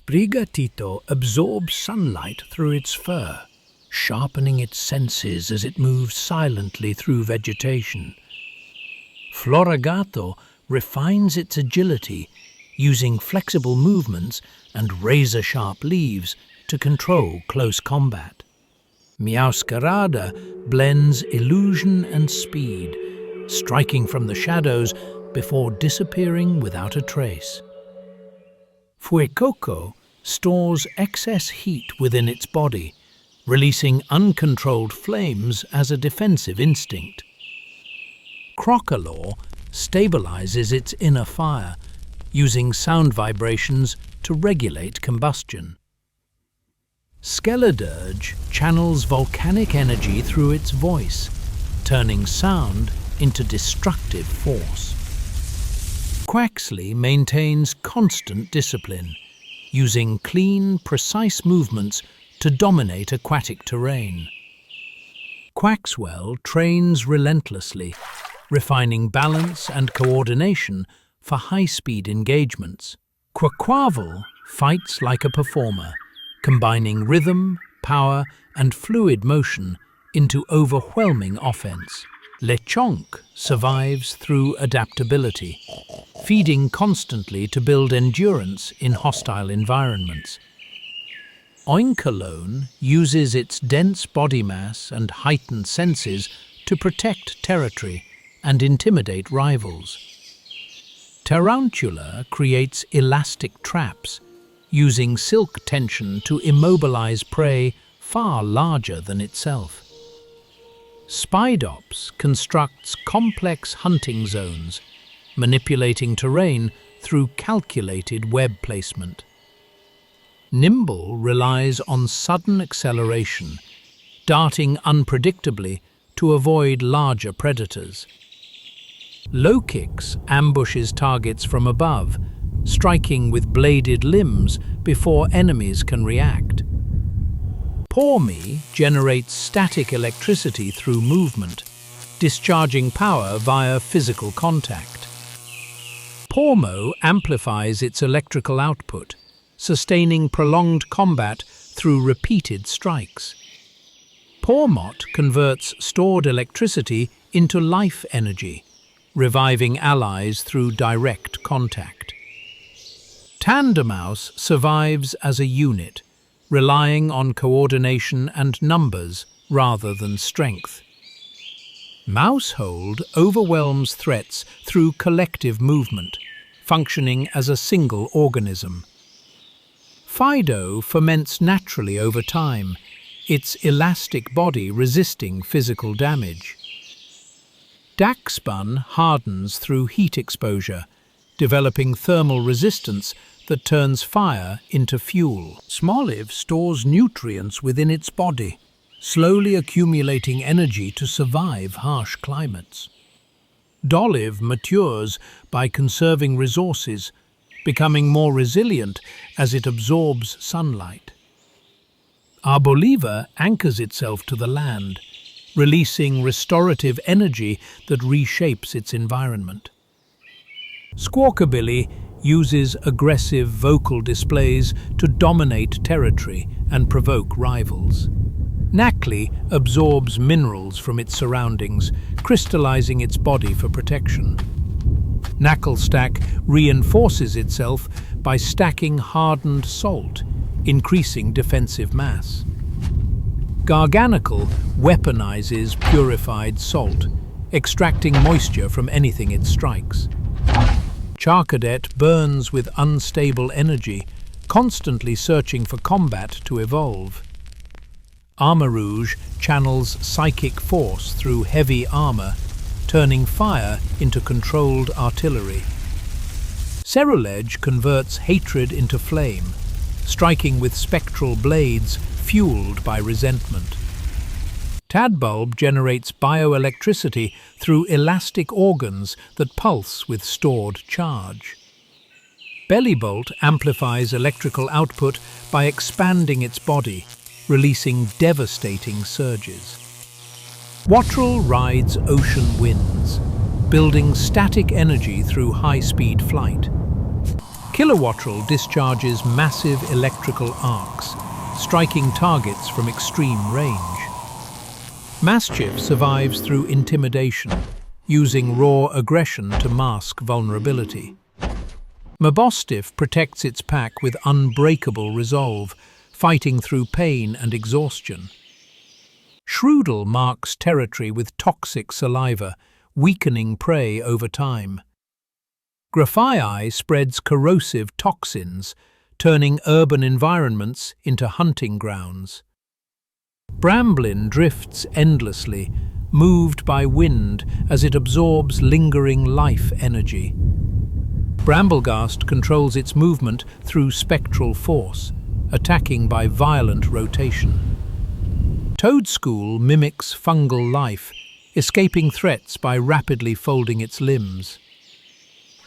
Sprigatito absorbs sunlight through its fur, sharpening its senses as it moves silently through vegetation. Florigato refines its agility, using flexible movements and razor-sharp leaves to control close combat. Meowscarada blends illusion and speed, striking from the shadows before disappearing without a trace. Fuecoco stores excess heat within its body, releasing uncontrolled flames as a defensive instinct. Crocalaw stabilizes its inner fire, using sound vibrations to regulate combustion. Skellidirge channels volcanic energy through its voice, turning sound into destructive force. Quaxley maintains constant discipline, using clean, precise movements to dominate aquatic terrain. Quaxwell trains relentlessly, refining balance and coordination for high-speed engagements. Quaquaval fights like a performer, combining rhythm, power, and fluid motion into overwhelming offense. Lechonk survives through adaptability, feeding constantly to build endurance in hostile environments. Oinkalone uses its dense body mass and heightened senses to protect territory and intimidate rivals. Tarantula creates elastic traps, using silk tension to immobilize prey far larger than itself. Spidops constructs complex hunting zones, manipulating terrain through calculated web placement. Nimble relies on sudden acceleration, darting unpredictably to avoid larger predators. Lowkicks ambushes targets from above, striking with bladed limbs before enemies can react. Pawmi generates static electricity through movement, discharging power via physical contact. Pawmo amplifies its electrical output, sustaining prolonged combat through repeated strikes. Pawmot converts stored electricity into life energy, reviving allies through direct contact. Tandemouse survives as a unit, relying on coordination and numbers rather than strength. Mousehold overwhelms threats through collective movement, functioning as a single organism. Fido ferments naturally over time, its elastic body resisting physical damage. Daxbun hardens through heat exposure, developing thermal resistance that turns fire into fuel. Smoliv stores nutrients within its body, slowly accumulating energy to survive harsh climates. Dolive matures by conserving resources, becoming more resilient as it absorbs sunlight. Arboliva anchors itself to the land, releasing restorative energy that reshapes its environment. Squawkabilly uses aggressive vocal displays to dominate territory and provoke rivals. Knackley absorbs minerals from its surroundings, crystallizing its body for protection. Knacklestack reinforces itself by stacking hardened salt, increasing defensive mass. Garganacl weaponizes purified salt, extracting moisture from anything it strikes. Charcadet burns with unstable energy, constantly searching for combat to evolve. Armarouge channels psychic force through heavy armor, turning fire into controlled artillery. Cerulege converts hatred into flame, striking with spectral blades fueled by resentment. Tadbulb generates bioelectricity through elastic organs that pulse with stored charge. Bellybolt amplifies electrical output by expanding its body, releasing devastating surges. Wattrel rides ocean winds, building static energy through high-speed flight. Kilowattrel discharges massive electrical arcs, striking targets from extreme range. Mastiff survives through intimidation, using raw aggression to mask vulnerability. Mastiff protects its pack with unbreakable resolve, fighting through pain and exhaustion. Shroodle marks territory with toxic saliva, weakening prey over time. Graphii spreads corrosive toxins, turning urban environments into hunting grounds. Bramblin drifts endlessly, moved by wind as it absorbs lingering life energy. Brambleghast controls its movement through spectral force, attacking by violent rotation. Toadstool mimics fungal life, escaping threats by rapidly folding its limbs.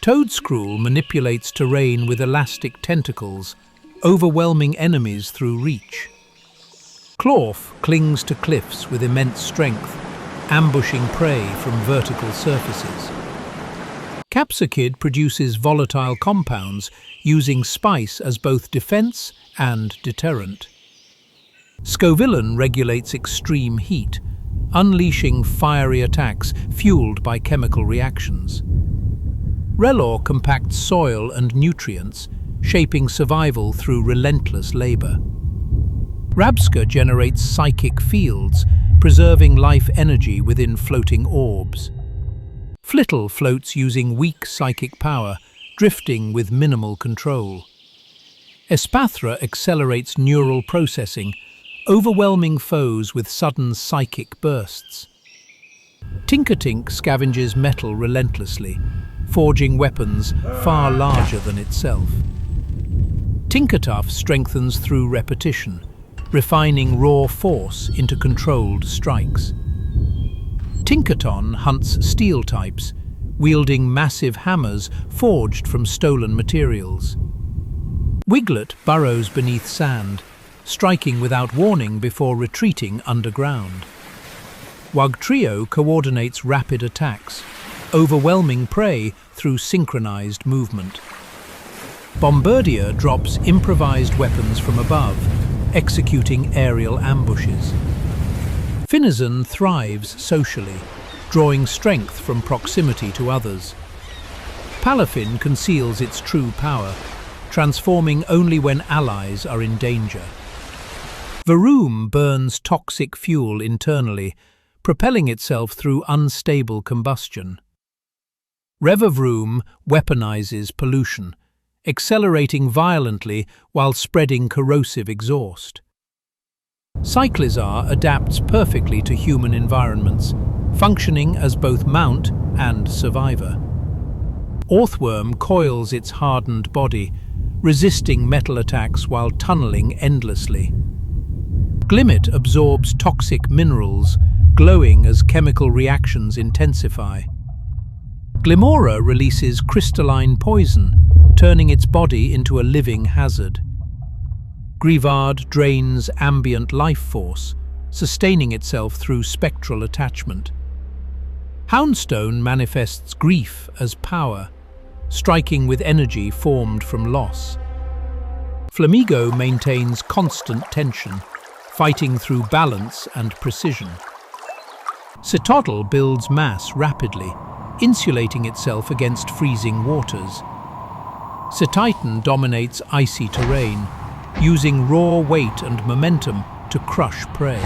Toadstool manipulates terrain with elastic tentacles, overwhelming enemies through reach. Clawf clings to cliffs with immense strength, ambushing prey from vertical surfaces. Capsicid produces volatile compounds, using spice as both defense and deterrent. Scovillain regulates extreme heat, unleashing fiery attacks fueled by chemical reactions. Relor compacts soil and nutrients, shaping survival through relentless labor. Rabska generates psychic fields, preserving life energy within floating orbs. Flittle floats using weak psychic power, drifting with minimal control. Espathra accelerates neural processing, overwhelming foes with sudden psychic bursts. Tinkertink scavenges metal relentlessly, forging weapons far larger than itself. Tinkertuff strengthens through repetition, refining raw force into controlled strikes. Tinkerton hunts steel types, wielding massive hammers forged from stolen materials. Wiglet burrows beneath sand, striking without warning before retreating underground. Wugtrio coordinates rapid attacks, overwhelming prey through synchronized movement. Bombardier drops improvised weapons from above, executing aerial ambushes. Finizen thrives socially, drawing strength from proximity to others. Palafin conceals its true power, transforming only when allies are in danger. Varoom burns toxic fuel internally, propelling itself through unstable combustion. Revavroom weaponizes pollution, accelerating violently while spreading corrosive exhaust. Cyclizar adapts perfectly to human environments, functioning as both mount and survivor. Orthworm coils its hardened body, resisting metal attacks while tunneling endlessly. Glimmet absorbs toxic minerals, glowing as chemical reactions intensify. Glimora releases crystalline poison, turning its body into a living hazard. Grivard drains ambient life force, sustaining itself through spectral attachment. Houndstone manifests grief as power, striking with energy formed from loss. Flamigo maintains constant tension, fighting through balance and precision. Citotl builds mass rapidly, insulating itself against freezing waters. Cetitan dominates icy terrain, using raw weight and momentum to crush prey.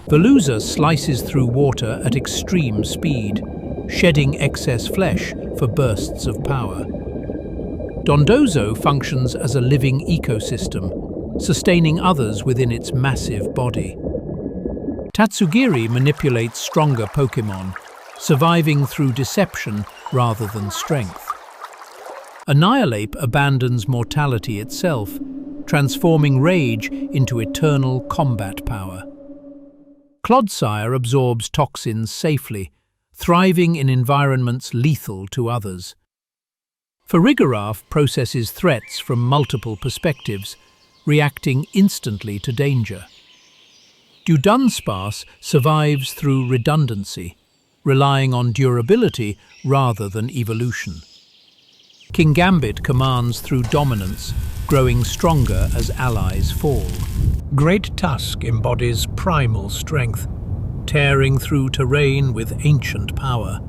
Veluza slices through water at extreme speed, shedding excess flesh for bursts of power. Dondozo functions as a living ecosystem, sustaining others within its massive body. Tatsugiri manipulates stronger Pokémon, surviving through deception rather than strength. Annihilate abandons mortality itself, transforming rage into eternal combat power. Clodsire absorbs toxins safely, thriving in environments lethal to others. Farigiraf processes threats from multiple perspectives, reacting instantly to danger. Dudunsparce survives through redundancy, relying on durability rather than evolution. King Gambit commands through dominance, growing stronger as allies fall. Great Tusk embodies primal strength, tearing through terrain with ancient power.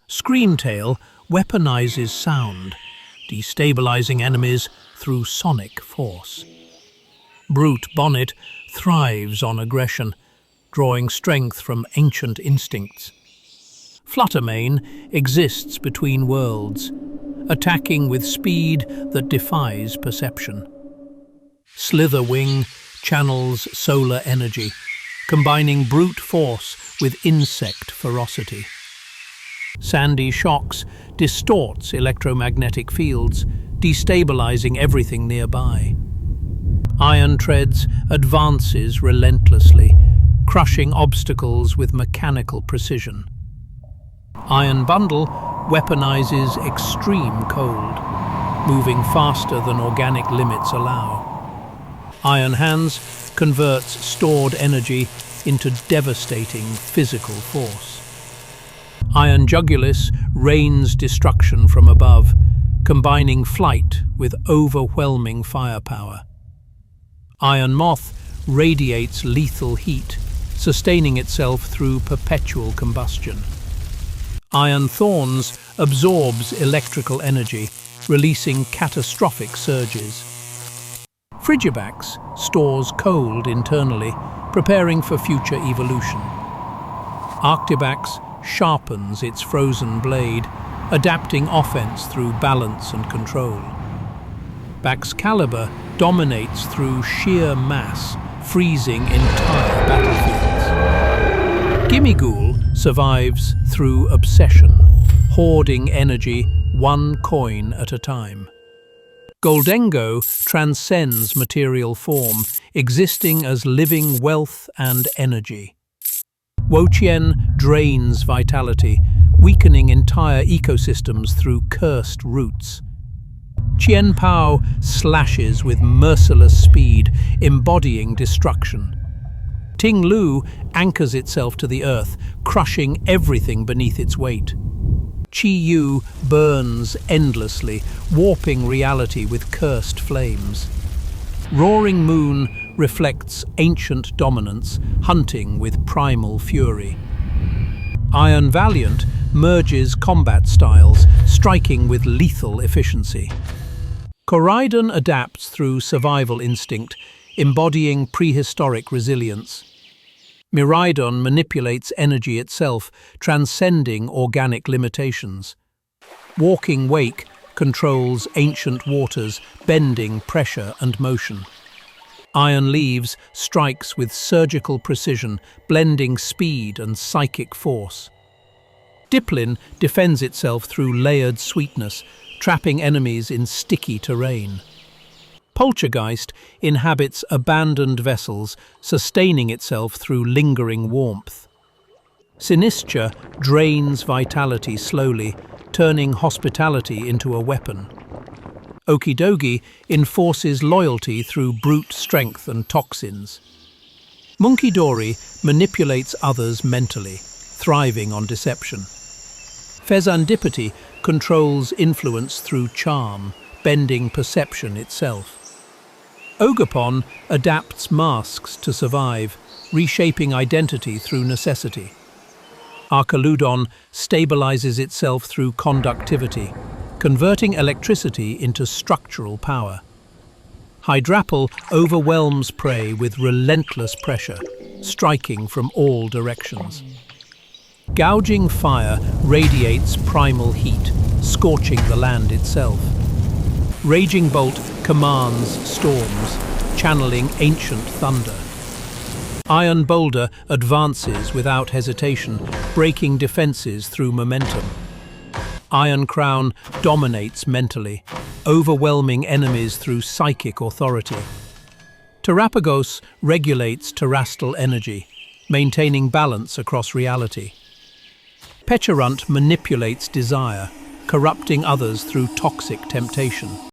Screamtail weaponizes sound, destabilizing enemies through sonic force. Brute Bonnet thrives on aggression, drawing strength from ancient instincts. Fluttermane exists between worlds, attacking with speed that defies perception. Slitherwing channels solar energy, combining brute force with insect ferocity. Sandy Shocks distorts electromagnetic fields, destabilizing everything nearby. Iron Treads advances relentlessly, crushing obstacles with mechanical precision. Iron Bundle weaponizes extreme cold, moving faster than organic limits allow. Iron Hands converts stored energy into devastating physical force. Iron Jugulis rains destruction from above, combining flight with overwhelming firepower. Iron Moth radiates lethal heat, sustaining itself through perpetual combustion. Iron Thorns absorbs electrical energy, releasing catastrophic surges. Frigibax stores cold internally, preparing for future evolution. Arctibax sharpens its frozen blade, adapting offense through balance and control. Baxcalibur dominates through sheer mass, freezing entire battlefields. Gimmighoul survives through obsession, hoarding energy one coin at a time. Goldengo transcends material form, existing as living wealth and energy. Wochien drains vitality, weakening entire ecosystems through cursed roots. Qianpao slashes with merciless speed, embodying destruction. Tinglu anchors itself to the earth, crushing everything beneath its weight. Chi-Yu burns endlessly, warping reality with cursed flames. Roaring Moon reflects ancient dominance, hunting with primal fury. Iron Valiant merges combat styles, striking with lethal efficiency. Koraidon adapts through survival instinct, embodying prehistoric resilience. Miraidon manipulates energy itself, transcending organic limitations. Walking Wake controls ancient waters, bending pressure and motion. Iron Leaves strikes with surgical precision, blending speed and psychic force. Diplin defends itself through layered sweetness, trapping enemies in sticky terrain. Poltergeist inhabits abandoned vessels, sustaining itself through lingering warmth. Sinistra drains vitality slowly, turning hospitality into a weapon. Okidogi enforces loyalty through brute strength and toxins. Munkidori manipulates others mentally, thriving on deception. Fezandipiti controls influence through charm, bending perception itself. Ogerpon adapts masks to survive, reshaping identity through necessity. Archaludon stabilizes itself through conductivity, converting electricity into structural power. Hydrapple overwhelms prey with relentless pressure, striking from all directions. Gouging Fire radiates primal heat, scorching the land itself. Raging Bolt commands storms, channeling ancient thunder. Iron Boulder advances without hesitation, breaking defenses through momentum. Iron Crown dominates mentally, overwhelming enemies through psychic authority. Terrapagos regulates terrestrial energy, maintaining balance across reality. Pecharunt manipulates desire, corrupting others through toxic temptation.